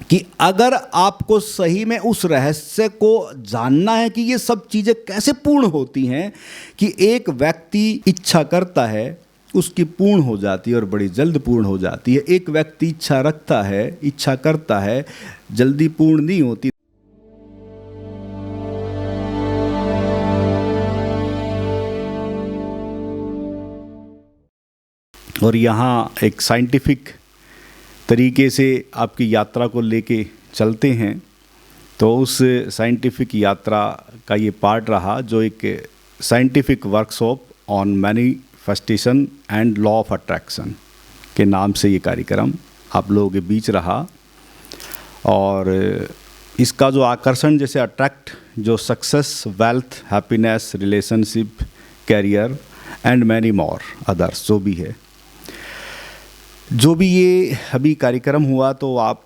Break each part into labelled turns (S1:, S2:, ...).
S1: कि अगर आपको सही में उस रहस्य को जानना है कि ये सब चीज़ें कैसे पूर्ण होती हैं, कि एक व्यक्ति इच्छा करता है उसकी पूर्ण हो जाती है और बड़ी जल्द पूर्ण हो जाती है, एक व्यक्ति इच्छा रखता है, इच्छा करता है, जल्दी पूर्ण नहीं होती। और यहाँ एक साइंटिफिक तरीके से आपकी यात्रा को लेके चलते हैं, तो उस साइंटिफिक यात्रा का ये पार्ट रहा जो एक scientific workshop on manifestation and law of attraction के नाम से ये कार्यक्रम आप लोगों के बीच रहा। और इसका जो आकर्षण, जैसे अट्रैक्ट, जो success, wealth, happiness, relationship, career and many more others, जो भी ये अभी कार्यक्रम हुआ, तो आप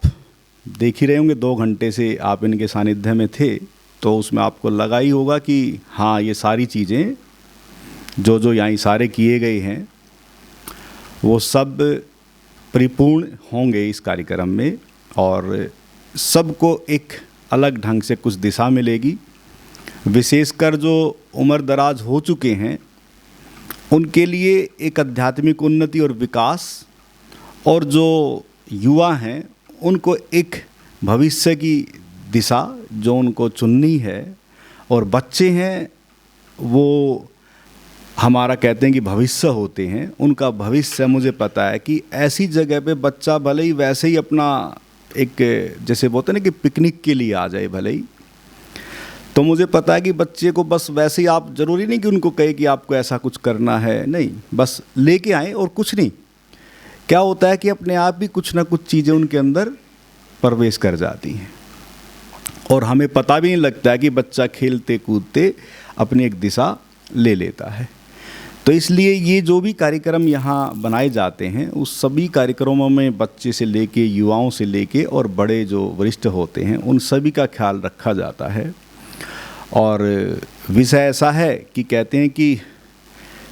S1: देख ही रहे होंगे 2 घंटे से आप इनके सानिध्य में थे, तो उसमें आपको लगा ही होगा कि हाँ, ये सारी चीज़ें जो यहाँ इशारे किए गए हैं वो सब परिपूर्ण होंगे इस कार्यक्रम में, और सबको एक अलग ढंग से कुछ दिशा मिलेगी। विशेषकर जो उम्र दराज हो चुके हैं उनके लिए एक आध्यात्मिक उन्नति और विकास, और जो युवा हैं उनको एक भविष्य की दिशा जो उनको चुननी है, और बच्चे हैं वो हमारा कहते हैं कि भविष्य होते हैं, उनका भविष्य मुझे पता है कि ऐसी जगह पे बच्चा भले ही वैसे ही अपना एक, जैसे बोलते हैं ना कि पिकनिक के लिए आ जाए भले ही, तो मुझे पता है कि बच्चे को बस वैसे ही, आप ज़रूरी नहीं कि उनको कहे कि आपको ऐसा कुछ करना है, नहीं, बस लेके आए और कुछ नहीं। क्या होता है कि अपने आप भी कुछ ना कुछ चीज़ें उनके अंदर प्रवेश कर जाती हैं और हमें पता भी नहीं लगता है कि बच्चा खेलते कूदते अपनी एक दिशा ले लेता है। तो इसलिए ये जो भी कार्यक्रम यहाँ बनाए जाते हैं, उस सभी कार्यक्रमों में बच्चे से लेके, युवाओं से लेके और बड़े जो वरिष्ठ होते हैं उन सभी का ख्याल रखा जाता है। और विषय ऐसा है कि कहते हैं कि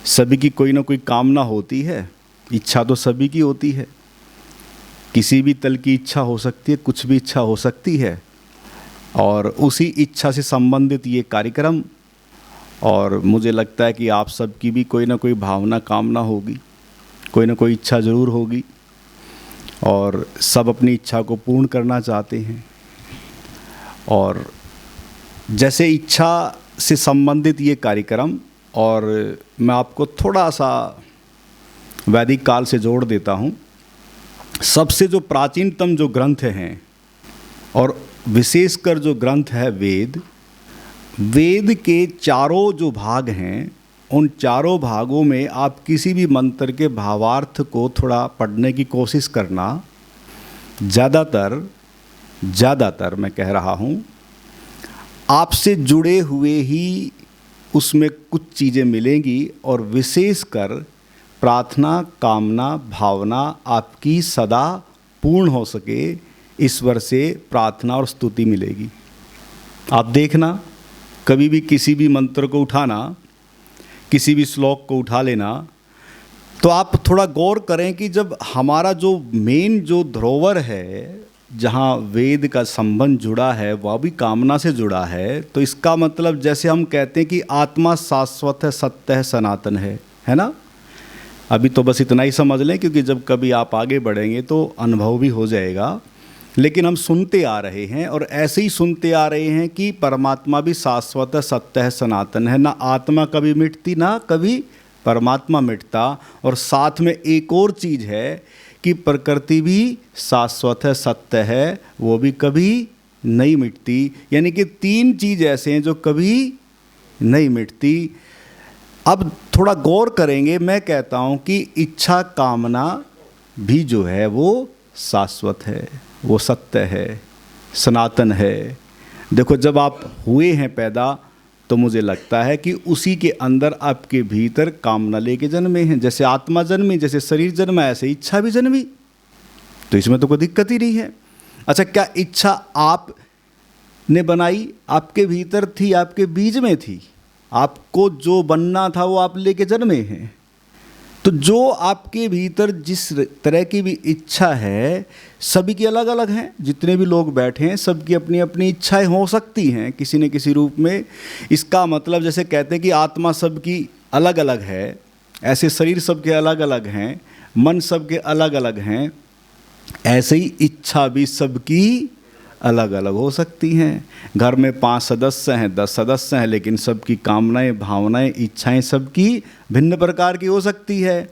S1: सभी की कोई ना कोई कामना होती है, इच्छा तो सभी की होती है, किसी भी तल की इच्छा हो सकती है, कुछ भी इच्छा हो सकती है, और उसी इच्छा से संबंधित ये कार्यक्रम। और मुझे लगता है कि आप सबकी भी कोई ना कोई भावना, कामना होगी, कोई ना कोई इच्छा ज़रूर होगी, और सब अपनी इच्छा को पूर्ण करना चाहते हैं। और जैसे इच्छा से संबंधित ये कार्यक्रम, और मैं आपको थोड़ा सा वैदिक काल से जोड़ देता हूँ। सबसे जो प्राचीनतम जो ग्रंथ हैं, और विशेषकर जो ग्रंथ है वेद, वेद के चारों जो भाग हैं, उन चारों भागों में आप किसी भी मंत्र के भावार्थ को थोड़ा पढ़ने की कोशिश करना। ज़्यादातर मैं कह रहा हूँ, आपसे जुड़े हुए ही उसमें कुछ चीज़ें मिलेंगी, और विशेषकर प्रार्थना, कामना, भावना आपकी सदा पूर्ण हो सके, ईश्वर से प्रार्थना और स्तुति मिलेगी। आप देखना, कभी भी किसी भी मंत्र को उठाना, किसी भी श्लोक को उठा लेना, तो आप थोड़ा गौर करें कि जब हमारा जो मेन जो धरोहर है, जहाँ वेद का संबंध जुड़ा है, वह भी कामना से जुड़ा है, तो इसका मतलब जैसे हम कहते हैं कि आत्मा शाश्वत है, सत्य है, सनातन है ना। अभी तो बस इतना ही समझ लें, क्योंकि जब कभी आप आगे बढ़ेंगे तो अनुभव भी हो जाएगा। लेकिन हम सुनते आ रहे हैं, और ऐसे ही सुनते आ रहे हैं कि परमात्मा भी शाश्वत है, सत्य है, सनातन है, ना आत्मा कभी मिटती, ना कभी परमात्मा मिटता। और साथ में एक और चीज़ है कि प्रकृति भी शाश्वत है, सत्य है, वो भी कभी नहीं मिटती। यानी कि 3 चीज़ ऐसे हैं जो कभी नहीं मिटती। अब थोड़ा गौर करेंगे, मैं कहता हूँ कि इच्छा, कामना भी जो है वो शाश्वत है, वो सत्य है, सनातन है। देखो, जब आप हुए हैं पैदा, तो मुझे लगता है कि उसी के अंदर आपके भीतर कामना लेके जन्मे हैं। जैसे आत्मा जन्मी, जैसे शरीर जन्मा, ऐसे इच्छा भी जन्मी, तो इसमें तो कोई दिक्कत ही नहीं है। अच्छा, क्या इच्छा आपने बनाई? आपके भीतर थी, आपके बीज में थी। आपको जो बनना था वो आप लेके जन्मे हैं। तो जो आपके भीतर जिस तरह की भी इच्छा है, सभी की अलग अलग हैं, जितने भी लोग बैठे हैं सबकी अपनी अपनी इच्छाएं हो सकती हैं किसी न किसी रूप में। इसका मतलब जैसे कहते हैं कि आत्मा सबकी अलग अलग है, ऐसे शरीर सबके अलग अलग हैं, मन सबके अलग अलग हैं, ऐसे ही इच्छा भी सबकी अलग अलग हो सकती हैं। घर में 5 सदस्य हैं, 10 सदस्य हैं, लेकिन सबकी कामनाएं, भावनाएं, इच्छाएं सबकी भिन्न प्रकार की हो सकती है।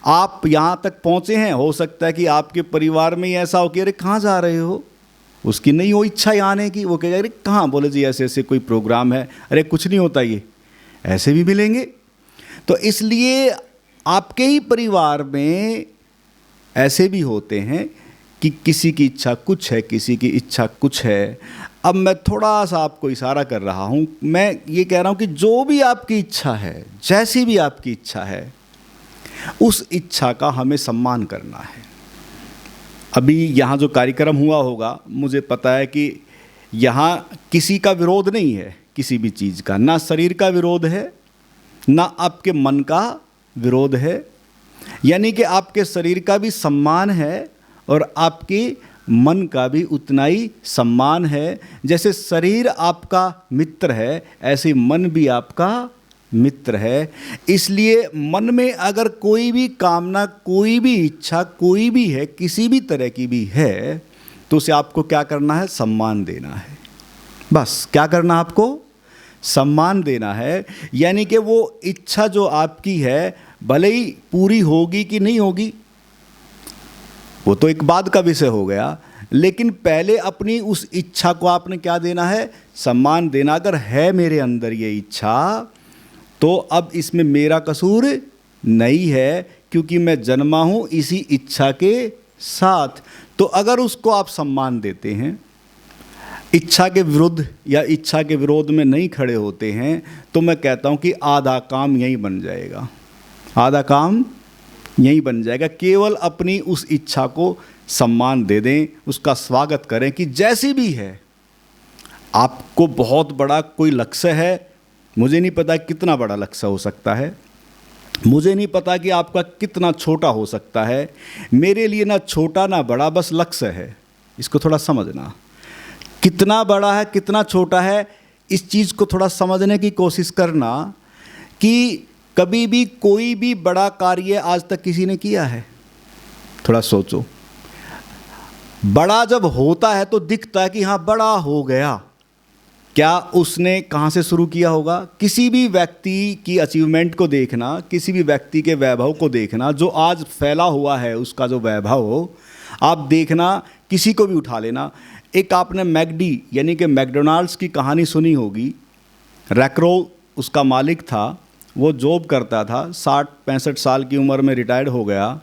S1: आप यहाँ तक पहुँचे हैं, हो सकता है कि आपके परिवार में ही ऐसा हो कि अरे कहाँ जा रहे हो, उसकी नहीं हो इच्छा आने की, वो कहेगा अरे कहाँ, बोले जी ऐसे ऐसे कोई प्रोग्राम है, अरे कुछ नहीं होता, ये ऐसे भी मिलेंगे। तो इसलिए आपके ही परिवार में ऐसे भी होते हैं कि किसी की इच्छा कुछ है, किसी की इच्छा कुछ है। अब मैं थोड़ा सा आपको इशारा कर रहा हूँ, मैं ये कह रहा हूँ कि जो भी आपकी इच्छा है, जैसी भी आपकी इच्छा है, उस इच्छा का हमें सम्मान करना है। अभी यहाँ जो कार्यक्रम हुआ होगा, मुझे पता है कि यहाँ किसी का विरोध नहीं है, किसी भी चीज़ का, ना शरीर का विरोध है, ना आपके मन का विरोध है, यानी कि आपके शरीर का भी सम्मान है और आपके मन का भी उतना ही सम्मान है। जैसे शरीर आपका मित्र है, ऐसे मन भी आपका मित्र है। इसलिए मन में अगर कोई भी कामना, कोई भी इच्छा, कोई भी है, किसी भी तरह की भी है, तो उसे आपको क्या करना है? सम्मान देना है। बस क्या करना, आपको सम्मान देना है। यानी कि वो इच्छा जो आपकी है, भले ही पूरी होगी कि नहीं होगी, वो तो एक बाद का विषय हो गया, लेकिन पहले अपनी उस इच्छा को आपने क्या देना है? सम्मान देना। अगर है मेरे अंदर ये इच्छा, तो अब इसमें मेरा कसूर नहीं है, क्योंकि मैं जन्मा हूँ इसी इच्छा के साथ। तो अगर उसको आप सम्मान देते हैं, इच्छा के विरुद्ध या इच्छा के विरोध में नहीं खड़े होते हैं, तो मैं कहता हूँ कि आधा काम यहीं बन जाएगा, आधा काम यहीं बन जाएगा। केवल अपनी उस इच्छा को सम्मान दे दें, उसका स्वागत करें कि जैसी भी है। आपको बहुत बड़ा कोई लक्ष्य है, मुझे नहीं पता कितना बड़ा लक्ष्य हो सकता है, मुझे नहीं पता कि आपका कितना छोटा हो सकता है। मेरे लिए ना छोटा ना बड़ा, बस लक्ष्य है। इसको थोड़ा समझना, कितना बड़ा है कितना छोटा है, इस चीज़ को थोड़ा समझने की कोशिश करना कि कभी भी कोई भी बड़ा कार्य आज तक किसी ने किया है? थोड़ा सोचो। बड़ा जब होता है तो दिखता है कि हाँ बड़ा हो गया। क्या उसने कहाँ से शुरू किया होगा? किसी भी व्यक्ति की अचीवमेंट को देखना, किसी भी व्यक्ति के वैभव को देखना, जो आज फैला हुआ है उसका जो वैभव हो, आप देखना, किसी को भी उठा लेना। एक आपने मैकडी यानी कि मैकडोनाल्ड्स की कहानी सुनी होगी। रैक्रो उसका मालिक था, वो जॉब करता था, 60-65 साल की उम्र में रिटायर्ड हो गया।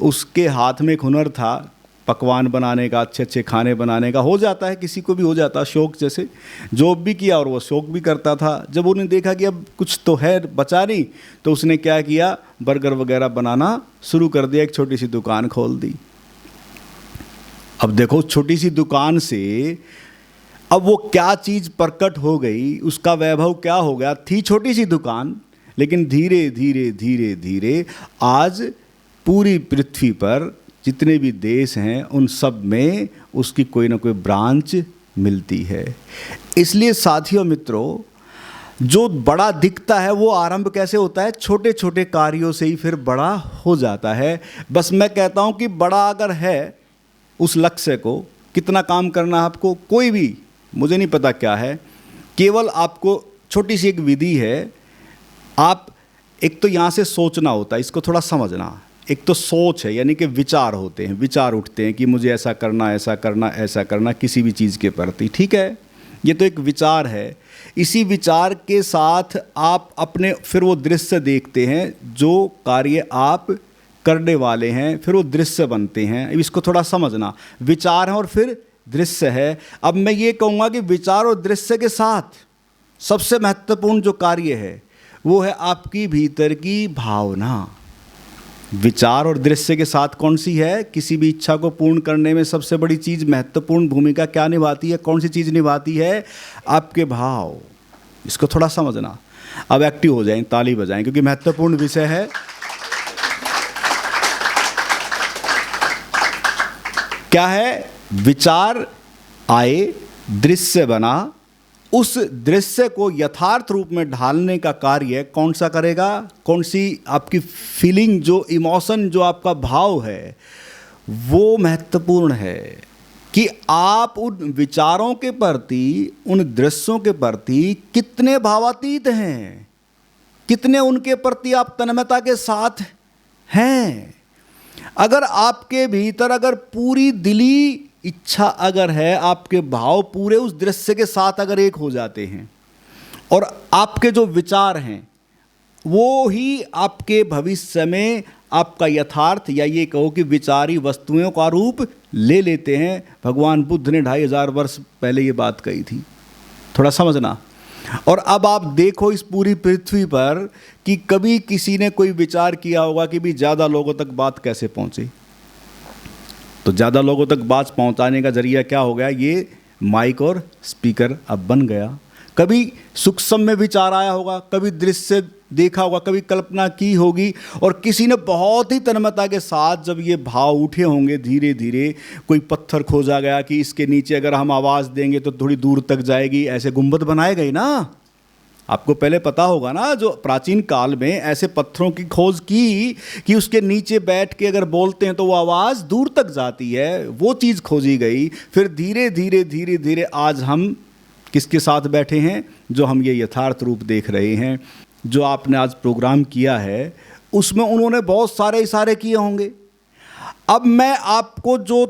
S1: उसके हाथ में एक हुनर था पकवान बनाने का, अच्छे अच्छे खाने बनाने का। हो जाता है, किसी को भी हो जाता, शौक जैसे। जॉब भी किया और वो शौक भी करता था। जब उन्हें देखा कि अब कुछ तो है बचा नहीं, तो उसने क्या किया, बर्गर वगैरह बनाना शुरू कर दिया, एक छोटी सी दुकान खोल दी। अब देखो, छोटी सी दुकान से अब वो क्या चीज़ प्रकट हो गई, उसका वैभव क्या हो गया। थी छोटी सी दुकान, लेकिन धीरे धीरे धीरे धीरे आज पूरी पृथ्वी पर जितने भी देश हैं उन सब में उसकी कोई ना कोई ब्रांच मिलती है। इसलिए साथियों मित्रों, जो बड़ा दिखता है वो आरंभ कैसे होता है? छोटे छोटे कार्यों से ही फिर बड़ा हो जाता है। बस मैं कहता हूँ कि बड़ा अगर है, उस लक्ष्य को कितना काम करना है आपको, कोई भी, मुझे नहीं पता क्या है, केवल आपको छोटी सी एक विधि है। आप एक तो यहाँ से सोचना होता है, इसको थोड़ा समझना। एक तो सोच है, यानी कि विचार होते हैं, विचार उठते हैं कि मुझे ऐसा करना, ऐसा करना, ऐसा करना किसी भी चीज़ के प्रति, ठीक है, ये तो एक विचार है। इसी विचार के साथ आप अपने फिर वो दृश्य देखते हैं, जो कार्य आप करने वाले हैं, फिर वो दृश्य बनते हैं। इसको थोड़ा समझना, विचार है और फिर दृश्य है। अब मैं ये कहूँगा कि विचार और दृश्य के साथ सबसे महत्वपूर्ण जो कार्य है वो है आपकी भीतर की भावना। विचार और दृश्य के साथ कौन सी है? किसी भी इच्छा को पूर्ण करने में सबसे बड़ी चीज़, महत्वपूर्ण भूमिका क्या निभाती है? कौन सी चीज़ निभाती है? आपके भाव। इसको थोड़ा समझना। अब एक्टिव हो जाएं, ताली बजाएं, क्योंकि महत्वपूर्ण विषय है। क्या है? विचार आए, दृश्य बना, उस दृश्य को यथार्थ रूप में ढालने का कार्य कौन सा करेगा? कौन सी आपकी फीलिंग, जो इमोशन, जो आपका भाव है, वो महत्वपूर्ण है कि आप उन विचारों के प्रति, उन दृश्यों के प्रति कितने भावातीत हैं, कितने उनके प्रति आप तन्मयता के साथ हैं। अगर आपके भीतर अगर पूरी दिली इच्छा अगर है, आपके भाव पूरे उस दृश्य के साथ अगर एक हो जाते हैं और आपके जो विचार हैं वो ही आपके भविष्य में आपका यथार्थ, या ये कहो कि विचारी वस्तुओं का रूप ले लेते हैं। भगवान बुद्ध ने 2500 वर्ष पहले ये बात कही थी, थोड़ा समझना। और अब आप देखो इस पूरी पृथ्वी पर कि कभी किसी ने कोई विचार किया होगा कि भी ज़्यादा लोगों तक बात कैसे पहुँचे? तो ज़्यादा लोगों तक बात पहुँचाने का जरिया क्या हो गया? ये माइक और स्पीकर अब बन गया। कभी सूक्ष्म में विचार आया होगा, कभी दृश्य देखा होगा, कभी कल्पना की होगी, और किसी ने बहुत ही तन्मयता के साथ जब ये भाव उठे होंगे, धीरे धीरे कोई पत्थर खोजा गया कि इसके नीचे अगर हम आवाज़ देंगे तो थोड़ी दूर तक जाएगी, ऐसे गुंबद बनाए गए ना। आपको पहले पता होगा ना, जो प्राचीन काल में ऐसे पत्थरों की खोज की कि उसके नीचे बैठ के अगर बोलते हैं तो वो आवाज़ दूर तक जाती है, वो चीज़ खोजी गई। फिर धीरे धीरे धीरे धीरे आज हम किसके साथ बैठे हैं? जो हम ये यथार्थ रूप देख रहे हैं। जो आपने आज प्रोग्राम किया है उसमें उन्होंने बहुत सारे इशारे किए होंगे। अब मैं आपको जो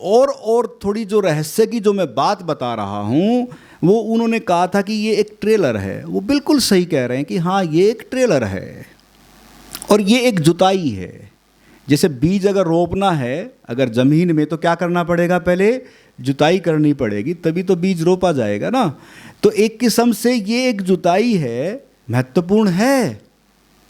S1: और थोड़ी जो रहस्य की जो मैं बात बता रहा हूँ, वो उन्होंने कहा था कि ये एक ट्रेलर है। वो बिल्कुल सही कह रहे हैं कि हाँ ये एक ट्रेलर है और ये एक जुताई है। जैसे बीज अगर रोपना है अगर ज़मीन में, तो क्या करना पड़ेगा? पहले जुताई करनी पड़ेगी, तभी तो बीज रोपा जाएगा ना। तो एक किस्म से ये एक जुताई है, महत्वपूर्ण है,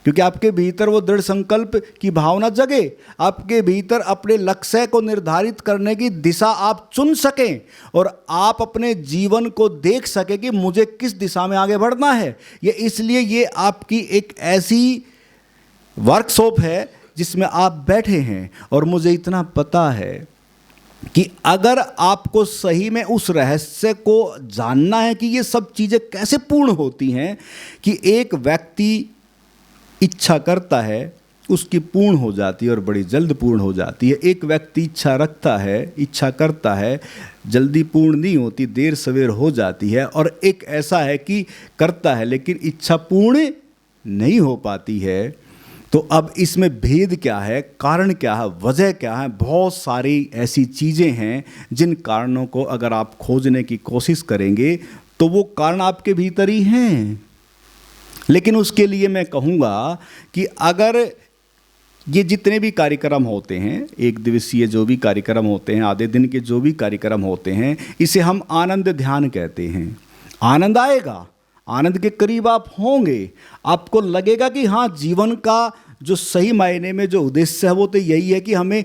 S1: क्योंकि आपके भीतर वो दृढ़ संकल्प की भावना जगे, आपके भीतर अपने लक्ष्य को निर्धारित करने की दिशा आप चुन सकें और आप अपने जीवन को देख सकें कि मुझे किस दिशा में आगे बढ़ना है। ये इसलिए ये आपकी एक ऐसी वर्कशॉप है जिसमें आप बैठे हैं। और मुझे इतना पता है कि अगर आपको सही में उस रहस्य को जानना है कि ये सब चीज़ें कैसे पूर्ण होती हैं, कि एक व्यक्ति इच्छा करता है उसकी पूर्ण हो जाती है और बड़ी जल्द पूर्ण हो जाती है। एक व्यक्ति इच्छा रखता है, इच्छा करता है, जल्दी पूर्ण नहीं होती, देर सवेर हो जाती है। और एक ऐसा है कि करता है लेकिन इच्छा पूर्ण नहीं हो पाती है। तो अब इसमें भेद क्या है, कारण क्या है, वजह क्या है? बहुत सारी ऐसी चीज़ें हैं जिन कारणों को अगर आप खोजने की कोशिश करेंगे तो वो कारण आपके भीतर ही हैं। लेकिन उसके लिए मैं कहूँगा कि अगर ये जितने भी कार्यक्रम होते हैं, एक दिवसीय जो भी कार्यक्रम होते हैं, आधे दिन के जो भी कार्यक्रम होते हैं, इसे हम आनंद ध्यान कहते हैं। आनंद आएगा, आनंद के करीब आप होंगे, आपको लगेगा कि हाँ जीवन का जो सही मायने में जो उद्देश्य है वो तो यही है कि हमें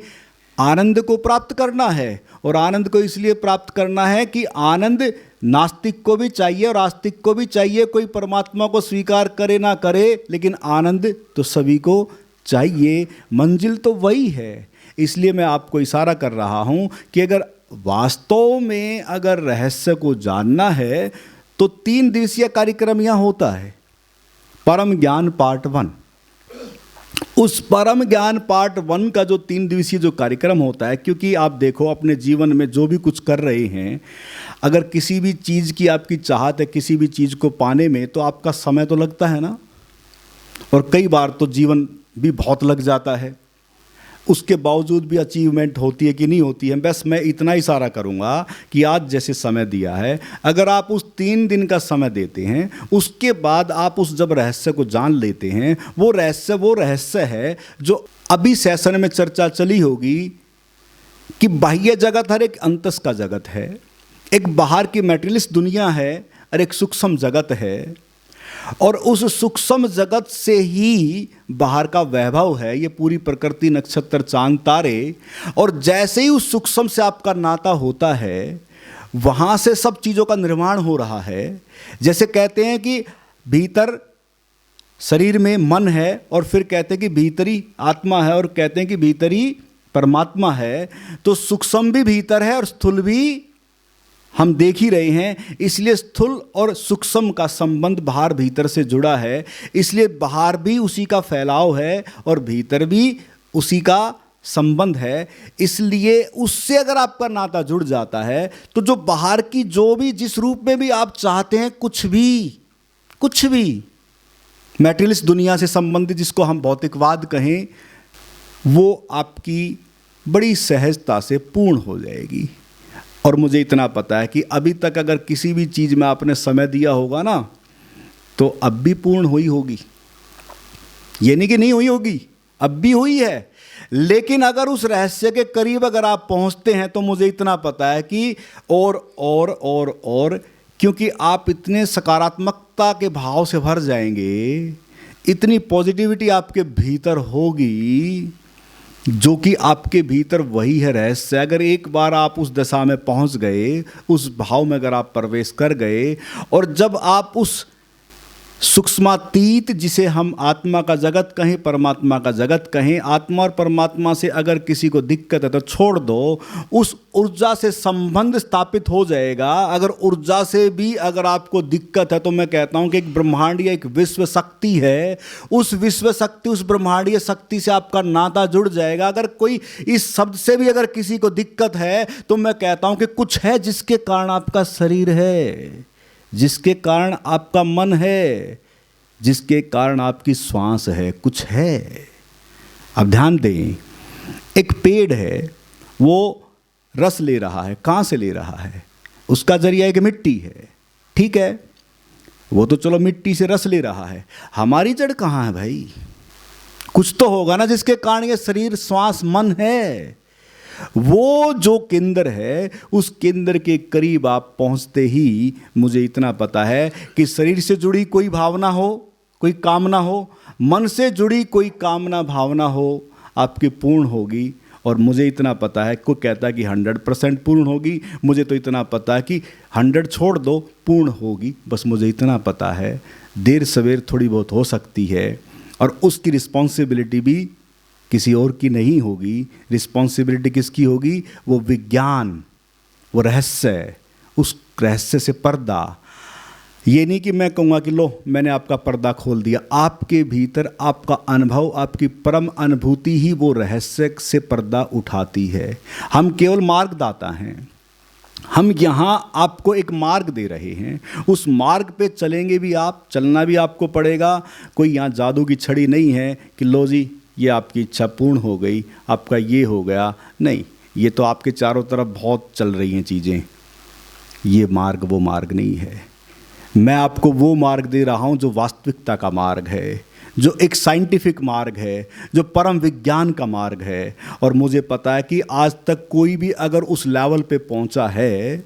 S1: आनंद को प्राप्त करना है। और आनंद को इसलिए प्राप्त करना है कि आनंद नास्तिक को भी चाहिए और आस्तिक को भी चाहिए। कोई परमात्मा को स्वीकार करे ना करे, लेकिन आनंद तो सभी को चाहिए। मंजिल तो वही है। इसलिए मैं आपको इशारा कर रहा हूँ कि अगर वास्तव में अगर रहस्य को जानना है तो 3 दिवसीय कार्यक्रम यहाँ होता है, परम ज्ञान पार्ट 1। उस परम ज्ञान पार्ट 1 का जो 3 दिवसीय जो कार्यक्रम होता है, क्योंकि आप देखो अपने जीवन में जो भी कुछ कर रहे हैं, अगर किसी भी चीज़ की आपकी चाहत है, किसी भी चीज़ को पाने में, तो आपका समय तो लगता है ना, और कई बार तो जीवन भी बहुत लग जाता है। उसके बावजूद भी अचीवमेंट होती है कि नहीं होती है? बस मैं इतना इशारा करूंगा कि आज जैसे समय दिया है, अगर आप उस 3 दिन का समय देते हैं, उसके बाद आप उस जब रहस्य को जान लेते हैं, वो रहस्य है जो अभी सेशन में चर्चा चली होगी कि बाह्य जगत हर एक अंतस का जगत है, एक बाहर की मैटेरियलिस्ट दुनिया है और एक सूक्ष्म जगत है, और उस सूक्ष्म जगत से ही बाहर का वैभव है, ये पूरी प्रकृति, नक्षत्र, चांद, तारे। और जैसे ही उस सूक्ष्म से आपका नाता होता है, वहाँ से सब चीज़ों का निर्माण हो रहा है। जैसे कहते हैं कि भीतर शरीर में मन है, और फिर कहते हैं कि भीतरी आत्मा है, और कहते हैं कि भीतरी परमात्मा है, तो सूक्ष्म भी भीतर है और स्थूल भी हम देख ही रहे हैं। इसलिए स्थूल और सूक्ष्म का संबंध बाहर भीतर से जुड़ा है। इसलिए बाहर भी उसी का फैलाव है और भीतर भी उसी का संबंध है। इसलिए उससे अगर आपका नाता जुड़ जाता है तो जो बाहर की जो भी जिस रूप में भी आप चाहते हैं, कुछ भी मैटेरियलिस्ट दुनिया से संबंधित, जिसको हम भौतिकवाद कहें, वो आपकी बड़ी सहजता से पूर्ण हो जाएगी। और मुझे इतना पता है कि अभी तक अगर किसी भी चीज़ में आपने समय दिया होगा ना, तो अब भी पूर्ण हुई होगी। ये नहीं कि नहीं हुई होगी, अब भी हुई है। लेकिन अगर उस रहस्य के करीब अगर आप पहुंचते हैं तो मुझे इतना पता है कि और क्योंकि आप इतने सकारात्मकता के भाव से भर जाएंगे, इतनी पॉजिटिविटी आपके भीतर होगी, जो कि आपके भीतर वही है रहस्य। अगर एक बार आप उस दशा में पहुंच गए, उस भाव में अगर आप प्रवेश कर गए, और जब आप उस सूक्ष्मातीत, जिसे हम आत्मा का जगत कहें, परमात्मा का जगत कहें, आत्मा और परमात्मा से अगर किसी को दिक्कत है तो छोड़ दो, उस ऊर्जा से संबंध स्थापित हो जाएगा। अगर ऊर्जा से भी अगर आपको दिक्कत है तो मैं कहता हूं कि एक ब्रह्मांडीय, एक विश्व शक्ति है, उस विश्व शक्ति, उस ब्रह्मांडीय शक्ति से आपका नाता जुड़ जाएगा। अगर कोई इस शब्द से भी अगर किसी को दिक्कत है तो मैं कहता हूं कि कुछ है जिसके कारण आपका शरीर है, जिसके कारण आपका मन है, जिसके कारण आपकी श्वास है, कुछ है। अब ध्यान दें, एक पेड़ है, वो रस ले रहा है। कहाँ से ले रहा है? उसका जरिया एक मिट्टी है, ठीक है, वो तो चलो मिट्टी से रस ले रहा है। हमारी जड़ कहाँ है भाई? कुछ तो होगा ना जिसके कारण ये शरीर, श्वास, मन है। वो जो केंद्र है, उस केंद्र के करीब आप पहुंचते ही मुझे इतना पता है कि शरीर से जुड़ी कोई भावना हो, कोई कामना हो, मन से जुड़ी कोई कामना भावना हो, आपकी पूर्ण होगी। और मुझे इतना पता है, कोई कहता है कि 100% पूर्ण होगी, मुझे तो इतना पता है कि 100 छोड़ दो, पूर्ण होगी। बस मुझे इतना पता है, देर सवेर थोड़ी बहुत हो सकती है, और उसकी रिस्पॉन्सिबिलिटी भी किसी और की नहीं होगी। रिस्पॉन्सिबिलिटी किसकी होगी? वो विज्ञान, वो रहस्य, उस रहस्य से पर्दा। ये नहीं कि मैं कहूँगा कि लो मैंने आपका पर्दा खोल दिया। आपके भीतर आपका अनुभव, आपकी परम अनुभूति ही वो रहस्य से पर्दा उठाती है। हम केवल मार्गदाता हैं। हम यहाँ आपको एक मार्ग दे रहे हैं, उस मार्ग पे चलेंगे भी आप, चलना भी आपको पड़ेगा। कोई यहाँ जादू की छड़ी नहीं है कि लो जी ये आपकी इच्छा पूर्ण हो गई, आपका ये हो गया। नहीं, ये तो आपके चारों तरफ बहुत चल रही हैं चीज़ें। ये मार्ग वो मार्ग नहीं है। मैं आपको वो मार्ग दे रहा हूँ जो वास्तविकता का मार्ग है, जो एक साइंटिफिक मार्ग है, जो परम विज्ञान का मार्ग है। और मुझे पता है कि आज तक कोई भी अगर उस लेवल पे पहुँचा है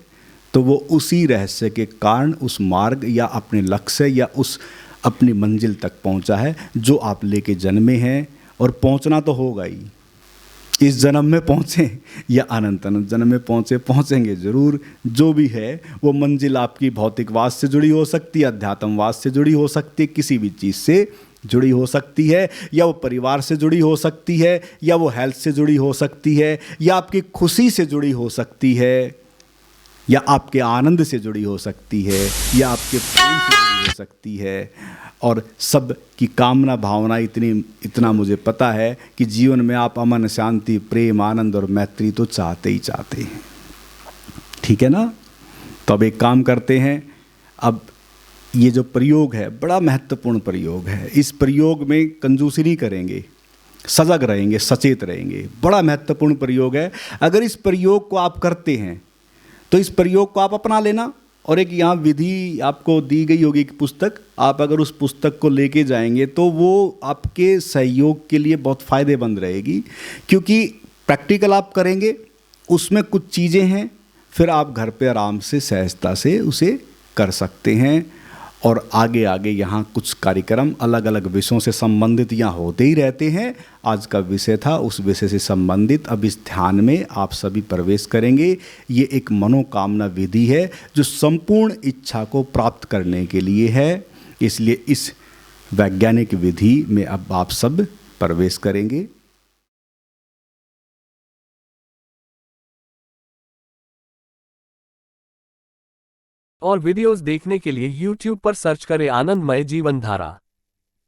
S1: तो वो उसी रहस्य के कारण उस मार्ग या अपने लक्ष्य या उस अपनी मंजिल तक पहुँचा है जो आप लेके जन्मे हैं। और पहुँचना तो होगा ही, इस जन्म में पहुँचें या अनंत अनंत जन्म में पहुँचेंगे ज़रूर। जो भी है वो मंजिल आपकी भौतिकवाद से जुड़ी हो सकती है, अध्यात्मवाद से जुड़ी हो सकती है, किसी भी चीज़ से जुड़ी हो सकती है, या वो परिवार से जुड़ी हो सकती है, या वो हेल्थ से जुड़ी हो सकती है, या आपकी खुशी से जुड़ी हो सकती है, या आपके आनंद से जुड़ी हो सकती है, या आपके प्रेम से जुड़ी हो सकती है। और सब की कामना भावना इतना मुझे पता है कि जीवन में आप अमन, शांति, प्रेम, आनंद और मैत्री तो चाहते ही चाहते हैं। ठीक है ना? तो अब एक काम करते हैं। अब ये जो प्रयोग है बड़ा महत्वपूर्ण प्रयोग है। इस प्रयोग में कंजूसी नहीं करेंगे, सजग रहेंगे, सचेत रहेंगे। बड़ा महत्वपूर्ण प्रयोग है। अगर इस प्रयोग को आप करते हैं तो इस प्रयोग को आप अपना लेना। और एक यहाँ विधि आपको दी गई होगी एक पुस्तक, आप अगर उस पुस्तक को लेके जाएंगे तो वो आपके सहयोग के लिए बहुत फ़ायदेमंद रहेगी। क्योंकि प्रैक्टिकल आप करेंगे, उसमें कुछ चीज़ें हैं, फिर आप घर पे आराम से सहजता से उसे कर सकते हैं। और आगे आगे यहाँ कुछ कार्यक्रम अलग अलग विषयों से संबंधित यहाँ होते ही रहते हैं। आज का विषय था उस विषय से संबंधित। अब इस ध्यान में आप सभी प्रवेश करेंगे। ये एक मनोकामना विधि है जो संपूर्ण इच्छा को प्राप्त करने के लिए है। इसलिए इस वैज्ञानिक विधि में अब आप सब प्रवेश करेंगे।
S2: और वीडियोस देखने के लिए YouTube पर सर्च करें आनंदमय जीवन धारा।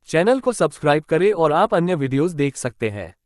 S2: चैनल को सब्सक्राइब करें और आप अन्य वीडियोस देख सकते हैं।